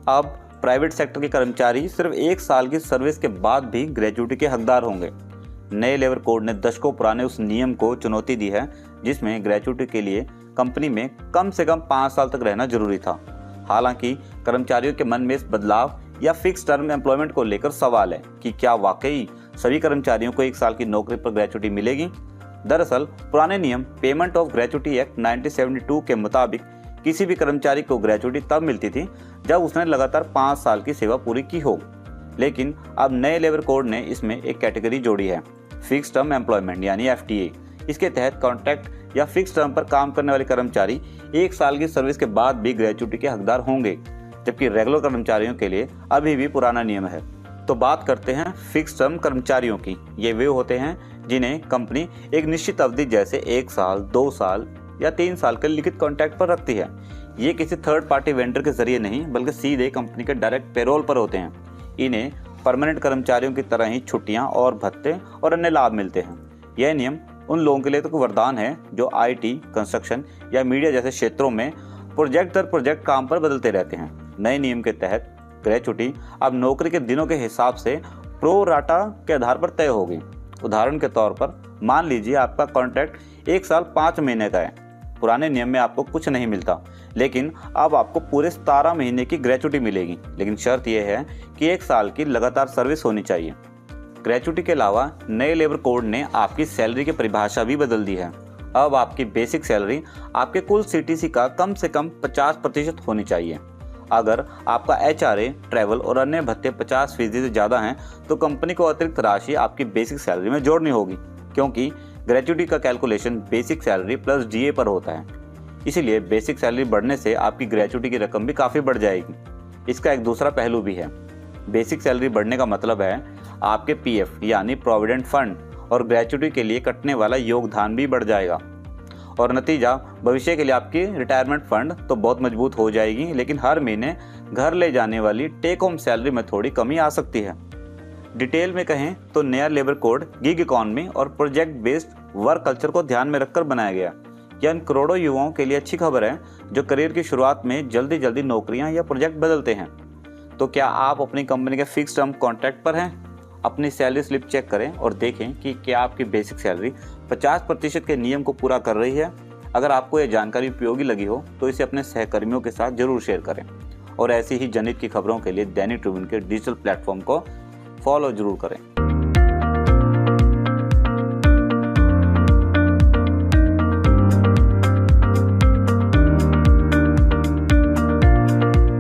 अब private sector के कर्मचारी सिर्फ 1 साल की सर्विस के बाद भी ग्रेच्युटी के हकदार होंगे। नए लेबर कोड ने दशकों पुराने उस नियम को चुनौती दी है जिसमें ग्रेच्युटी के लिए कंपनी में कम से कम 5 साल तक रहना जरूरी था। हालांकि कर्मचारियों के मन में इस बदलाव या फिक्स टर्म एम्प्लॉयमेंट को लेकर सवाल है कि क्या वाकई सभी कर्मचारियों को 1 साल की नौकरी पर ग्रेच्युटी मिलेगी। दरअसल पुराने नियम पेमेंट ऑफ ग्रेच्युटी एक्ट 1972 के मुताबिक किसी भी कर्मचारी को ग्रेच्युटी तब मिलती थी जब उसने लगातार 5 साल की सेवा पूरी की हो। लेकिन अब नए लेबर कोड ने इसमें एक कैटेगरी जोड़ी है, फिक्स टर्म एम्प्लॉयमेंट यानी FTA। इसके तहत कॉन्ट्रैक्ट या फिक्स टर्म पर काम करने वाले कर्मचारी 1 साल की सर्विस के बाद भी ग्रेच्युटी के हकदार होंगे, जबकि रेगुलर कर्मचारियों के लिए अभी भी पुराना नियम है। तो बात करते हैं फिक्स टर्म कर्मचारियों की। ये वे होते हैं जिन्हें कंपनी एक निश्चित अवधि जैसे 1 साल, 2 साल या 3 साल के लिखित कॉन्ट्रैक्ट पर रखती है। ये किसी थर्ड पार्टी वेंडर के जरिए नहीं बल्कि सीधे कंपनी के डायरेक्ट पेरोल पर होते हैं। इन्हें परमानेंट कर्मचारियों की तरह ही छुट्टियां और भत्ते और अन्य लाभ मिलते हैं। यह नियम उन लोगों के लिए तो वरदान है जो IT, कंस्ट्रक्शन या मीडिया जैसे क्षेत्रों में प्रोजेक्ट दर प्रोजेक्ट काम पर बदलते रहते हैं। नए नियम के तहत ग्रेच्युटी अब नौकरी के दिनों के हिसाब से प्रो राटा के आधार पर तय होगी। उदाहरण के तौर पर मान लीजिए आपका कॉन्ट्रैक्ट 1 साल 5 महीने का है। पुराने नियम में आपको कुछ नहीं मिलता, लेकिन अब आपको पूरे 17 महीने की ग्रेच्युटी मिलेगी। लेकिन शर्त यह है कि 1 साल की लगातार सर्विस होनी चाहिए। ग्रेच्युटी के अलावा नए लेबर कोड ने आपकी सैलरी की परिभाषा भी बदल दी है। अब आपकी बेसिक सैलरी आपके कुल CTC का कम से कम 50% होनी चाहिए। अगर आपका HRA, ट्रैवल और अन्य भत्ते 50% से ज़्यादा हैं तो कंपनी को अतिरिक्त राशि आपकी बेसिक सैलरी में जोड़नी होगी, क्योंकि ग्रेच्युटी का calculation basic salary plus DA पर होता है। इसीलिए बेसिक सैलरी बढ़ने से आपकी ग्रेच्युटी की रकम भी काफ़ी बढ़ जाएगी। इसका एक दूसरा पहलू भी है। बेसिक सैलरी बढ़ने का मतलब है आपके PF यानी प्रोविडेंट फंड और ग्रेच्युटी के लिए कटने वाला योगदान भी बढ़ जाएगा, और नतीजा भविष्य के लिए आपकी रिटायरमेंट फंड तो बहुत मजबूत हो जाएगी, लेकिन हर महीने घर ले जाने वाली टेक होम सैलरी में थोड़ी कमी आ सकती है। डिटेल में कहें तो नया लेबर कोड गिग इकॉनमी और प्रोजेक्ट बेस्ड वर्क कल्चर को ध्यान में रखकर बनाया गया। यह इन करोड़ों युवाओं के लिए अच्छी खबर है जो करियर की शुरुआत में जल्दी नौकरियां या प्रोजेक्ट बदलते हैं। तो क्या आप अपनी कंपनी के फिक्स टर्म कॉन्ट्रैक्ट पर हैं? अपनी सैलरी स्लिप चेक करें और देखें कि क्या आपकी बेसिक सैलरी 50% के नियम को पूरा कर रही है। अगर आपको यह जानकारी उपयोगी लगी हो तो इसे अपने सहकर्मियों के साथ जरूर शेयर करें, और ऐसी ही जनहित की खबरों के लिए दैनिक ट्रिब्यून के डिजिटल प्लेटफॉर्म को फॉलो जरूर करें।